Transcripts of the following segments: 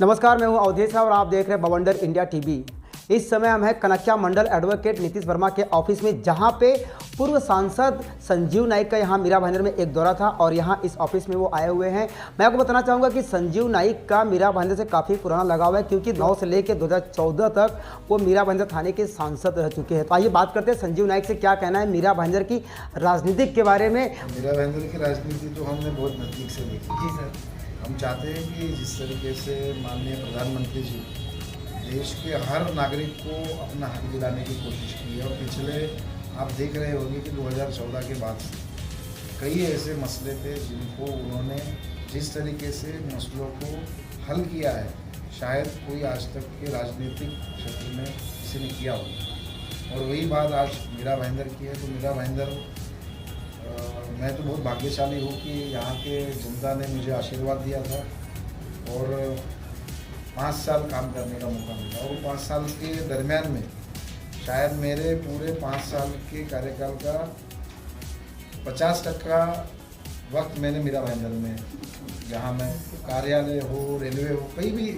नमस्कार, मैं हूं अवधेश और आप देख रहे हैं बवंडर इंडिया टीवी। इस समय हम हैं कनक्या मंडल एडवोकेट नीतीश वर्मा के ऑफिस में, जहां पे पूर्व सांसद संजीव नाइक का यहां मीरा भाईंदर में एक दौरा था और यहां इस ऑफिस में वो आए हुए हैं। मैं आपको बताना चाहूँगा कि संजीव नाइक का मीरा भाईंदर से काफ़ी पुराना लगाव है, क्योंकि 9 से लेकर 2014 तक वो मीरा भाईंदर थाने के सांसद रह चुके हैं। तो आइए बात करते हैं संजीव नाइक से क्या कहना है मीरा भाईंदर की राजनीतिक के बारे में। मीरा भाईंदर की राजनीति तो हमने बहुत नज़दीक से देखी। जी सर। हम चाहते हैं कि जिस तरीके से माननीय प्रधानमंत्री जी देश के हर नागरिक को अपना हक दिलाने की कोशिश की है, और पिछले आप देख रहे होंगे कि 2014 के बाद से कई ऐसे मसले थे जिनको उन्होंने जिस तरीके से मसलों को हल किया है, शायद कोई आज तक के राजनीतिक क्षेत्र में किसी ने किया हो। और वही बात आज मीरा भाईंदर की है। तो मीरा भाईंदर, मैं तो बहुत भाग्यशाली हूँ कि यहाँ के जनता ने मुझे आशीर्वाद दिया था और 5 साल काम करने का मौका मिला। और 5 साल के दरमियान में शायद मेरे पूरे 5 साल के कार्यकाल का 50% वक्त मैंने मीरा भाईंदर में, जहाँ मैं कार्यालय हो, रेलवे हो, कई भी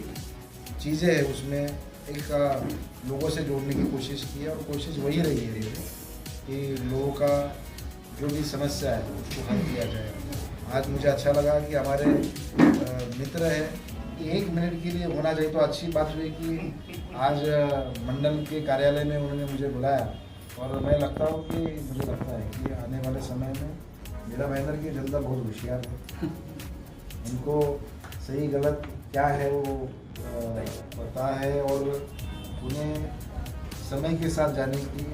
चीज़ें हैं उसमें एक लोगों से जोड़ने की कोशिश की है। और कोशिश वही रही है कि लोगों का जो भी समस्या है उसको हल किया जाए। आज मुझे अच्छा लगा कि हमारे मित्र हैं, 1 मिनट के लिए होना चाहिए, तो अच्छी बात हुई कि आज मंडल के कार्यालय में उन्होंने मुझे बुलाया। और मैं मुझे लगता है कि आने वाले समय में मीरा भाईंदर की जनता बहुत होशियार है। उनको सही गलत क्या है वो पता है, और उन्हें समय के साथ जाने की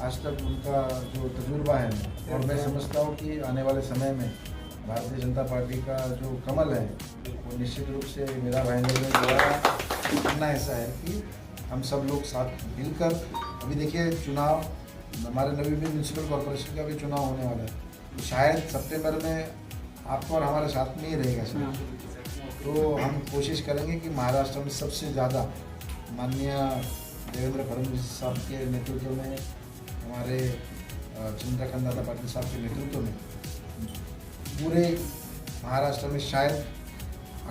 आज तक उनका जो तजुर्बा है, और मैं समझता हूँ कि आने वाले समय में भारतीय जनता पार्टी का जो कमल है वो निश्चित रूप से मीरा भाईंदर में दोबारा करना ऐसा है कि हम सब लोग साथ मिलकर, अभी देखिए चुनाव, हमारे नवी म्यूनसिपल कॉरपोरेशन का भी चुनाव होने वाला है, तो शायद सितंबर में आपको और हमारे साथ में ही रहेगा शायद। तो हम कोशिश करेंगे कि महाराष्ट्र में सबसे ज़्यादा माननीय देवेंद्र फडणवीस साहब के नेतृत्व में, हमारे चंद्रकांत दादा पाटिल साहब के नेतृत्व में पूरे महाराष्ट्र में शायद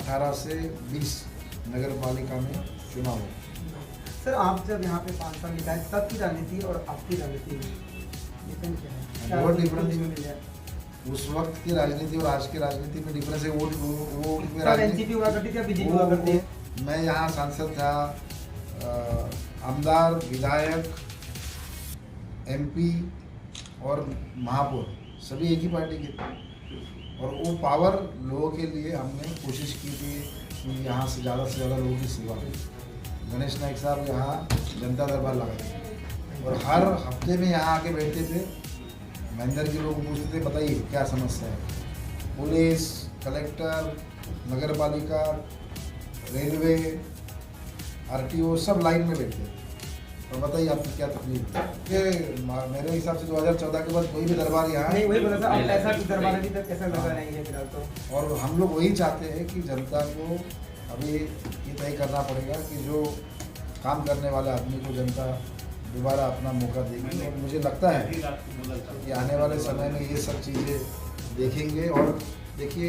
18 से 20 नगर पालिका में चुनाव हो। सर, आप जब यहाँ पे 5 साल बिताए, तब की राजनीति और अब की राजनीति में क्या है? बहुत डिफरेंस। उस वक्त की राजनीति और आज की राजनीति में डिफरेंस है। वो एनसीपी हुआ करती थी या बीजेपी हुआ करती है? मैं यहाँ सांसद था, आमदार, विधायक, एमपी और महापौर सभी एक ही पार्टी के थे, और वो पावर लोगों के लिए हमने कोशिश की थी कि यहाँ से ज़्यादा लोगों की सेवा करें। गणेश नाइक साहब यहाँ जनता दरबार लगाते थे और हर हफ्ते में यहाँ आके बैठते थे। भाईंदर के लोग पूछते थे, बताइए क्या समस्या है। पुलिस, कलेक्टर, नगर पालिका, रेलवे, आरटीओ सब लाइन में बैठते थे और बताइए आपकी क्या तकलीफ है। मेरे हिसाब से 2014 के बाद कोई भी दरबार यहाँ नहीं, वही बोला था, अब ऐसा कुछ दरबार अभी तक कैसा लगा नहीं है फिलहाल तो। और हम लोग वही चाहते हैं कि जनता को अभी ये तय करना पड़ेगा कि जो काम करने वाले आदमी को जनता दोबारा अपना मौका देगी। और मुझे लगता है कि आने वाले समय में ये सब चीज़ें देखेंगे। और देखिए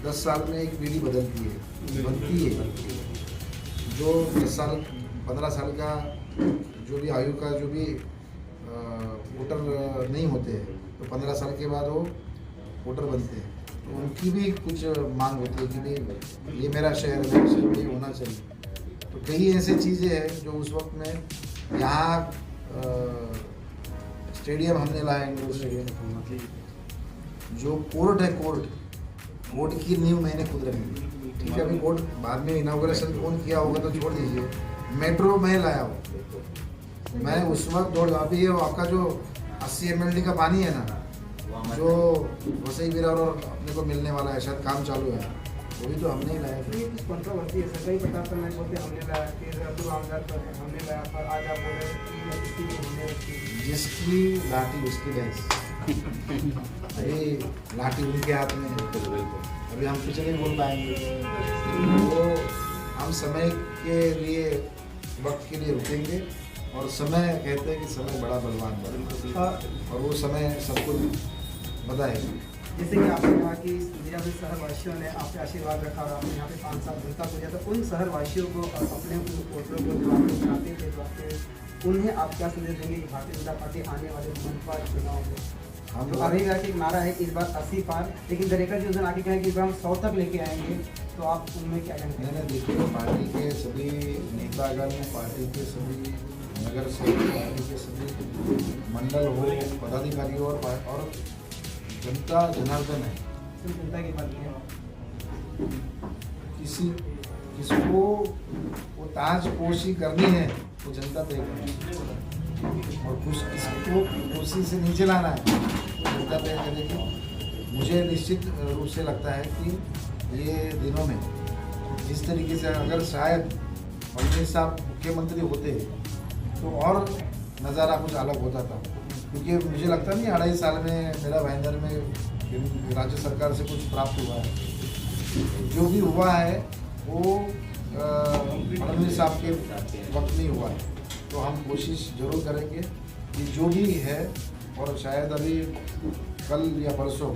10 साल में एक पीढ़ी बनती है। जो 10 साल 15 साल का जो भी आयु का जो भी वोटर नहीं होते हैं, तो 15 साल के बाद वो वोटर बनते हैं, तो उनकी भी कुछ मांग होती है कि भाई ये मेरा शहर है, शहर में होना चाहिए। तो कई ऐसी चीज़ें हैं जो उस वक्त में यहाँ स्टेडियम हमने लाया, इंडोर स्टेडियम, जो कोर्ट है, कोर्ट की नींव मैंने खुद रखी। ठीक है, अभी कोर्ट बाद में इनाग्रेशन कौन किया होगा तो छोड़ दीजिए। मेट्रो मैं लाया हूँ, मैं उस वक्त दौड़, अभी ये आपका जो 80 ml का पानी है ना, जो वसई विरार और अपने को मिलने वाला है, शायद काम चालू है, वो भी तो हमने ही लाया। ये कुछ कंट्रोवर्सी है सर, कई प्रकार से मैं बोलते हमने लाया, फिर अब्दुल आमदार पर हमने लाया, पर आज आप बोल रहे हैं कि इसकी हमने रखी। जिसकी लाठी उसकी भैंस। अरे लाठी उनके हाथ में है, अभी हम कुछ नहीं बोल पाएंगे। तो हम समय के लिए, वक्त के लिए रुकेंगे, और समय कहते हैं कि समय बड़ा बलवान है, और वो समय सबको बताएगा। जैसे कि आपने कहा कि मीरा भाई शहरवासियों ने आप पे आशीर्वाद रखा और आपने यहाँ पे 5 साल जनता को दिया, तो उन शहरवासियों को और अपने उन वोटरों को जो आप लोग चाहते थे, जो आपके उन्हें आप क्या संदेश देंगे कि भारतीय जनता पार्टी आने वाले मनपा चुनाव में हम जो अभी का एक नारा है इस बार 80 पार, लेकिन दरेकर जी उस दिन आके कहें कि इस बार हम 100 तक लेके आएंगे, तो आप उनमें क्या कहेंगे? मैंने देखिए पार्टी के सभी नेतागण, पार्टी के सभी नगर सेवक, पार्टी के सभी मंडल हो, पदाधिकारी हो और जनता जनार्दन है। सिर्फ जनता की बात नहीं है। किसको वो ताजपोशी करनी है वो जनता तय करेगी, और किसको कुर्सी से नीचे लाना है वो जनता तय करेगी। मुझे निश्चित रूप से लगता है कि ये दिनों में जिस तरीके से अगर शायद फडणवीस साहब मुख्यमंत्री होते तो और नज़ारा कुछ अलग होता था, क्योंकि मुझे लगता नहीं 2.5 साल में मेरा भाईंदर में राज्य सरकार से कुछ प्राप्त हुआ है। जो भी हुआ है वो फडणवीस साहब के वक्त नहीं हुआ है। तो हम कोशिश जरूर करेंगे कि जो भी है, और शायद अभी कल या परसों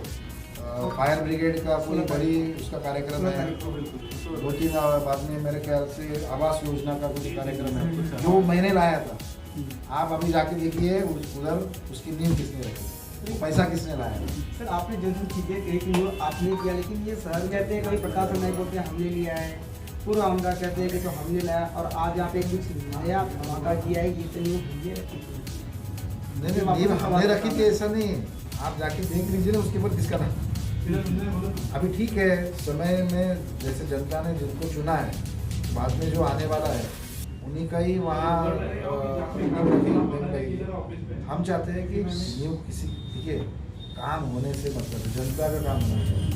फायर ब्रिगेड का कोई बड़ी उसका कार्यक्रम है, 2-3 बाद में मेरे ख्याल से आवास योजना का कुछ कार्यक्रम है जो मैंने लाया था। आप अभी जाके देखिए उधर उसकी नींव किसने रखी, वो पैसा किसने लाया। सर आपने जो चीज़ें कही थी वो आपने किया, लेकिन ये शहर कहते हैं कभी प्रकाश नहीं बोलते हमने लिया है, पूर्व आमदार कहते हैं कि तो हमने लाया, और आज यहाँ पे कुछ नया धमाका किया है, ये तो नहीं नींव हमने रखी थी ऐसा नहीं, आप जाके देख लीजिए ना उसके ऊपर किसका नाम। अभी ठीक है, समय में जैसे जनता ने जिनको चुना है, बाद में जो आने वाला है उन्हीं का ही वहाँ हम चाहते हैं कि न्यू किसी देखिए काम होने से मतलब जनता का काम होना चाहिए।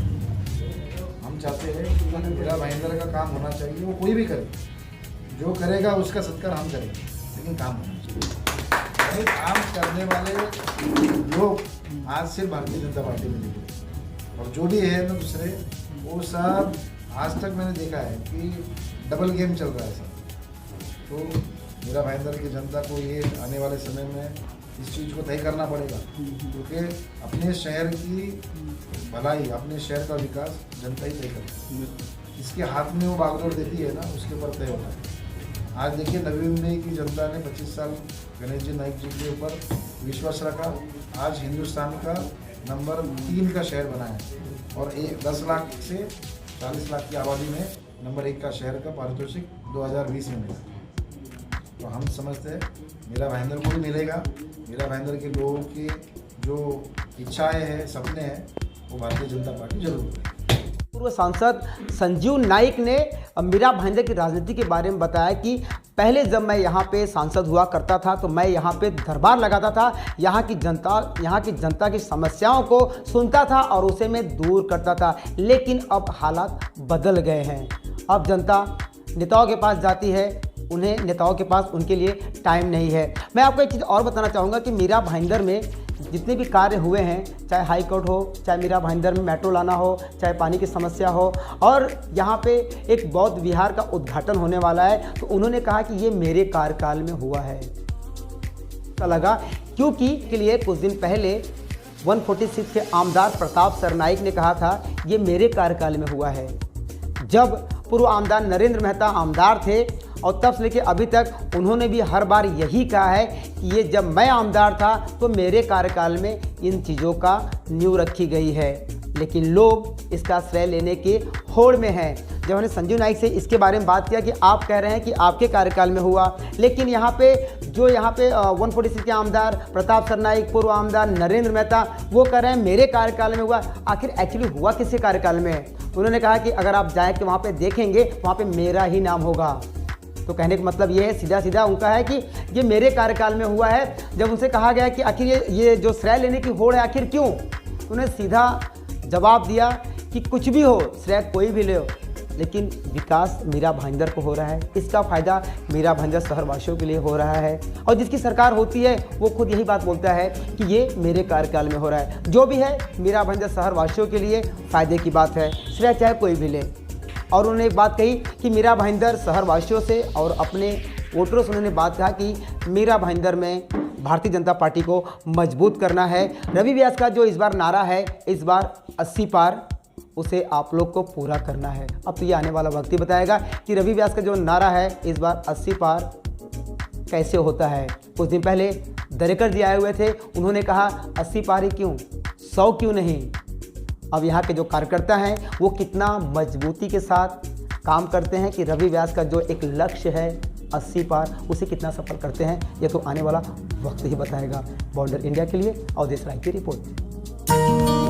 हम चाहते हैं कि मेरा भाईंदर का काम होना चाहिए, वो कोई भी करे, जो करेगा उसका सत्कार हम करेंगे, लेकिन काम होना चाहिए। काम करने वाले लोग आज से भारतीय जनता पार्टी में निकले, और जो भी है ना दूसरे वो सब आज तक मैंने देखा है कि डबल गेम चल रहा है सब। तो मेरा भाईंदर की जनता को ये आने वाले समय में इस चीज़ को तय करना पड़ेगा, क्योंकि अपने शहर की भलाई, अपने शहर का विकास जनता ही तय करती है। इसके हाथ में वो बागडोर देती है ना, उसके ऊपर तय होता है। आज देखिए नवी मुंबई की जनता ने 25 साल गणेश जी नाइक जी के ऊपर विश्वास रखा, आज हिंदुस्तान का नंबर 3 का शहर बना है, और 10 लाख से 40 लाख की आबादी में नंबर 1 का शहर का पारितोषिक 2020 में मिला। तो हम समझते हैं मेरा भाईंदर को भी मिलेगा। मेरा भाईंदर के लोगों की जो इच्छाएं हैं, सपने हैं, वो भारतीय जनता पार्टी जरूर करेगी। पूर्व सांसद संजीव नाइक ने मीरा भाईंदर की राजनीति के बारे में बताया कि पहले जब मैं यहाँ पे सांसद हुआ करता था तो मैं यहाँ पे दरबार लगाता था, यहाँ की जनता की समस्याओं को सुनता था और उसे मैं दूर करता था, लेकिन अब हालात बदल गए हैं। अब जनता नेताओं के पास जाती है, उन्हें नेताओं के पास उनके लिए टाइम नहीं है। मैं आपको एक चीज़ और बताना चाहूँगा कि मीरा भाईंदर में जितने भी कार्य हुए हैं, चाहे हाई कोर्ट हो, चाहे मीरा भाईंदर में मेट्रो लाना हो, चाहे पानी की समस्या हो, और यहाँ पे एक बौद्ध विहार का उद्घाटन होने वाला है, तो उन्होंने कहा कि ये मेरे कार्यकाल में हुआ है। तो लगा क्योंकि के लिए कुछ दिन पहले 146 के आमदार प्रताप सरनाइक ने कहा था ये मेरे कार्यकाल में हुआ है। जब पूर्व आमदार नरेंद्र मेहता आमदार थे और तब से लेकर अभी तक उन्होंने भी हर बार यही कहा है कि ये जब मैं आमदार था तो मेरे कार्यकाल में इन चीज़ों का नींव रखी गई है, लेकिन लोग इसका श्रेय लेने के होड़ में हैं। जब हमने संजीव नाइक से इसके बारे में बात किया कि आप कह रहे हैं कि आपके कार्यकाल में हुआ, लेकिन यहाँ पे 146 के आमदार प्रताप सरनाइक, पूर्व आमदार नरेंद्र मेहता, वो कह रहे हैं मेरे कार्यकाल में हुआ। आखिर एक्चुअली हुआ किसके कार्यकाल में है? उन्होंने कहा कि अगर आप जाएँ कि वहाँ पे देखेंगे वहाँ पे मेरा ही नाम होगा। तो कहने का मतलब ये है, सीधा सीधा उनका है कि ये मेरे कार्यकाल में हुआ है। जब उनसे कहा गया कि आखिर ये जो श्रेय लेने की होड़ है आखिर क्यों, उन्हें सीधा जवाब दिया कि कुछ भी हो, श्रेय कोई भी ले हो, लेकिन विकास मीरा भाईंदर को हो रहा है। इसका फ़ायदा मीरा भाईंदर शहरवासियों के लिए हो रहा है, और जिसकी सरकार होती है वो खुद यही बात बोलता है कि ये मेरे कार्यकाल में हो रहा है। जो भी है मीरा भाईंदर शहरवासियों के लिए फ़ायदे की बात है, श्रेय चाहे कोई भी ले। और उन्होंने एक बात कही कि मीरा भाईंदर शहरवासियों से और अपने वोटरों से उन्होंने बात कहा कि मीरा भाईंदर में भारतीय जनता पार्टी को मजबूत करना है। रवि व्यास का जो इस बार नारा है, इस बार 80 पार, उसे आप लोग को पूरा करना है। अब तो ये आने वाला वक्त ही बताएगा कि रवि व्यास का जो नारा है इस बार 80 पार कैसे होता है। कुछ दिन पहले दरेकर जी आए हुए थे, उन्होंने कहा 80 पार ही क्यों, 100 क्यों नहीं। अब यहाँ के जो कार्यकर्ता हैं वो कितना मजबूती के साथ काम करते हैं कि रवि व्यास का जो एक लक्ष्य है 80 पार, उसे कितना सफल करते हैं, ये तो आने वाला वक्त ही बताएगा। बॉर्डर इंडिया के लिए अवधेश राय की रिपोर्ट।